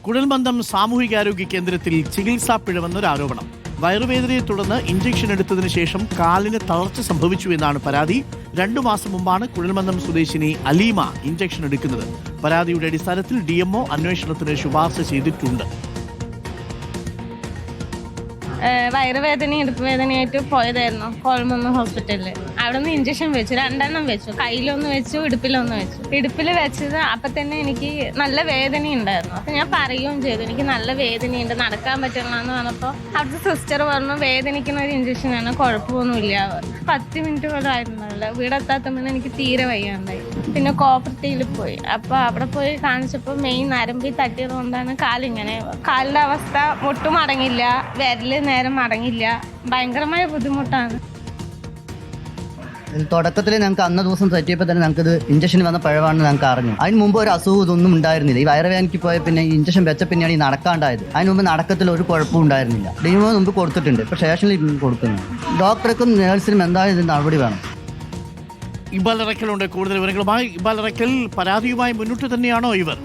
കുഴൽമന്ദം സാമൂഹികാരോഗ്യ കേന്ദ്രത്തിൽ ചികിത്സാ പിഴവെന്നൊരു ആരോപണം. വയറുവേദനയെ തുടർന്ന് ഇഞ്ചക്ഷൻ എടുത്തതിനു ശേഷം കാലിന് തളർച്ച സംഭവിച്ചു എന്നാണ് പരാതി. 2 മാസം മുമ്പാണ് കുഴൽമന്ദം സ്വദേശിനി അലീമ ഇഞ്ചക്ഷൻ എടുക്കുന്നത്. പരാതിയുടെ അടിസ്ഥാനത്തിൽ DMO അന്വേഷണത്തിന് ശുപാർശ ചെയ്തിട്ടുണ്ട്. വയറുവേദനയും ഇടുപ്പുവേദനയായിട്ട് പോയതായിരുന്നു കുഴൽമന്ദം ഹോസ്പിറ്റലിൽ. അവിടെ നിന്ന് ഇഞ്ചക്ഷൻ വെച്ചു, 2 വെച്ചു. കയ്യിലൊന്ന് വെച്ചു, ഇടുപ്പിലൊന്ന് വെച്ചു. ഇടുപ്പിൽ വെച്ചത് അപ്പം തന്നെ എനിക്ക് നല്ല വേദന ഉണ്ടായിരുന്നു. അപ്പം ഞാൻ പറയുകയും ചെയ്തു, എനിക്ക് നല്ല വേദനയുണ്ട്, നടക്കാൻ പറ്റില്ല എന്ന് പറഞ്ഞപ്പോൾ അവിടുത്തെ സിസ്റ്റർ പറഞ്ഞു, വേദനിക്കുന്ന ഒരു ഇഞ്ചക്ഷനാണ്, കുഴപ്പമൊന്നുമില്ല. 10 മിനിറ്റ് പോലും ആയിരുന്നില്ല. വീടെത്താത്തപ്പോൾ എനിക്ക് തീരെ വയ്യാണ്ടായി. പിന്നെ കോപ്പറേറ്റീവിൽ പോയി. അപ്പോൾ അവിടെ പോയി കാണിച്ചപ്പോൾ മെയിൻ നരമ്പിൽ തട്ടിയത് കൊണ്ടാണ് കാലിങ്ങനെ. കാലിൻ്റെ അവസ്ഥ ഒട്ടും അടങ്ങില്ല, വിരല് നേരം അടങ്ങില്ല, ഭയങ്കരമായ ബുദ്ധിമുട്ടാണ്. തുടക്കത്തിൽ ഞങ്ങൾക്ക് അന്ന ദിവസം തെറ്റിയപ്പോൾ തന്നെ ഞങ്ങൾക്ക് ഇഞ്ചക്ഷൻ വന്ന പിഴവാണെന്ന് ഞങ്ങൾക്ക് അറിഞ്ഞു. അതിന് മുമ്പ് ഒരു അസുഖം ഇതൊന്നും ഉണ്ടായിരുന്നില്ല. ഈ വയറുവേദനയ്ക്ക് പോയ പിന്നെ ഇഞ്ചക്ഷൻ വെച്ച പിന്നെയാണ് ഈ നടക്കാണ്ടായത്. അതിന് മുമ്പ് നടക്കത്തിൽ ഒരു കുഴപ്പവും ഉണ്ടായിരുന്നില്ല. DMO മുമ്പ് കൊടുത്തിട്ടുണ്ട്, ഇപ്പോൾ സ്റ്റേഷനിൽ കൊടുക്കുന്നു. ഡോക്ടർക്കും നേഴ്സിനും എന്തായാലും ഇതിന് നടപടി വേണം. ഇക്ബാൽ അറക്കലുണ്ട് കൂടുതൽ വിവരങ്ങളുമായി. ഇക്ബാൽ അറക്കൽ, പരാതിയുമായി മുന്നോട്ട് തന്നെയാണോ ഇവർ?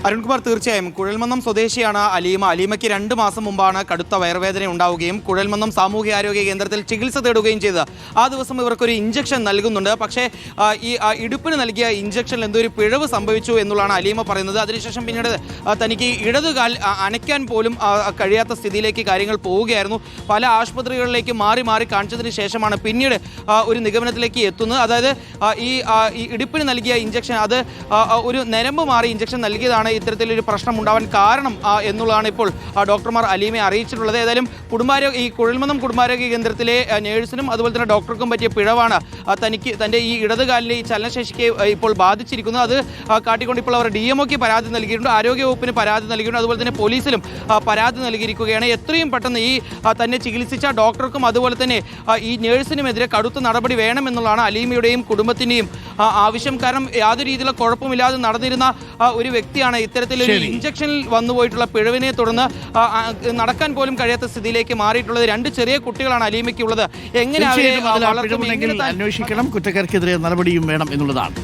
അരുൺകുമാർ, തീർച്ചയായും കുഴൽമന്ദം സ്വദേശിയാണ് അലീമ. അലീമയ്ക്ക് 2 മാസം മുമ്പാണ് കടുത്ത വയറുവേദന ഉണ്ടാവുകയും കുഴൽമന്ദം സാമൂഹ്യാരോഗ്യ കേന്ദ്രത്തിൽ ചികിത്സ തേടുകയും ചെയ്തത്. ആ ദിവസം ഇവർക്കൊരു ഇഞ്ചക്ഷൻ നൽകുന്നുണ്ട്. പക്ഷേ ഈ ഇടുപ്പിന് നൽകിയ ഇഞ്ചക്ഷനിൽ എന്തോ ഒരു പിഴവ് സംഭവിച്ചു എന്നുള്ളതാണ് അലീമ പറയുന്നത്. അതിനുശേഷം പിന്നീട് തനിക്ക് ഇടതുകാൽ അനയ്ക്കാൻ പോലും കഴിയാത്ത സ്ഥിതിയിലേക്ക് കാര്യങ്ങൾ പോവുകയായിരുന്നു. പല ആശുപത്രികളിലേക്ക് മാറി മാറി കാണിച്ചതിന് ശേഷമാണ് പിന്നീട് ഒരു നിഗമനത്തിലേക്ക് എത്തുന്നത്. അതായത് ഈ ഇടുപ്പിന് നൽകിയ ഇഞ്ചക്ഷൻ അത് ഒരു നരമ്പ് മാറി ഇഞ്ചക്ഷൻ നൽകിയതാണ് ഇത്തരത്തിലൊരു പ്രശ്നം ഉണ്ടാവാൻ കാരണം എന്നുള്ളതാണ് ഇപ്പോൾ ഡോക്ടർമാർ അലീമയെ അറിയിച്ചിട്ടുള്ളത്. ഏതായാലും ഈ കുഴൽമന്ദം കുടുംബാരോഗ്യ കേന്ദ്രത്തിലെ നേഴ്സിനും അതുപോലെ തന്നെ ഡോക്ടർക്കും പറ്റിയ പിഴവാണ് തൻ്റെ ഈ ഇടതുകാലിലെ ഈ ചലനശേഷിക്ക് ഇപ്പോൾ ബാധിച്ചിരിക്കുന്നത്. അത് കാട്ടിക്കൊണ്ട് ഇപ്പോൾ അവർ DMOക്ക് പരാതി നൽകിയിട്ടുണ്ട്, ആരോഗ്യവകുപ്പിന് പരാതി നൽകിയിട്ടുണ്ട്, അതുപോലെ തന്നെ പോലീസിലും പരാതി നൽകിയിരിക്കുകയാണ്. എത്രയും പെട്ടെന്ന് ഈ തന്നെ ചികിത്സിച്ച ഡോക്ടർക്കും അതുപോലെ തന്നെ ഈ നേഴ്സിനുമെതിരെ കടുത്ത നടപടി വേണമെന്നുള്ളതാണ് അലീമയുടെയും കുടുംബത്തിൻ്റെയും ആവശ്യം. കാരണം യാതൊരു രീതിയിലുള്ള കുഴപ്പമില്ലാതെ നടന്നിരുന്ന ഒരു വ്യക്തിയാണ് ഇത്തരത്തിലൊരു ഇഞ്ചക്ഷനിൽ വന്നുപോയിട്ടുള്ള പിഴവിനെ തുടർന്ന് നടക്കാൻ പോലും കഴിയാത്ത സ്ഥിതിയിലേക്ക് മാറിയിട്ടുള്ളത്. 2 ചെറിയ കുട്ടികളാണ് അലീമയ്ക്കുള്ളത്. എങ്ങനെ അന്വേഷിക്കണം, കുറ്റക്കാർക്കെതിരെ നടപടിയും വേണം എന്നുള്ളതാണ്.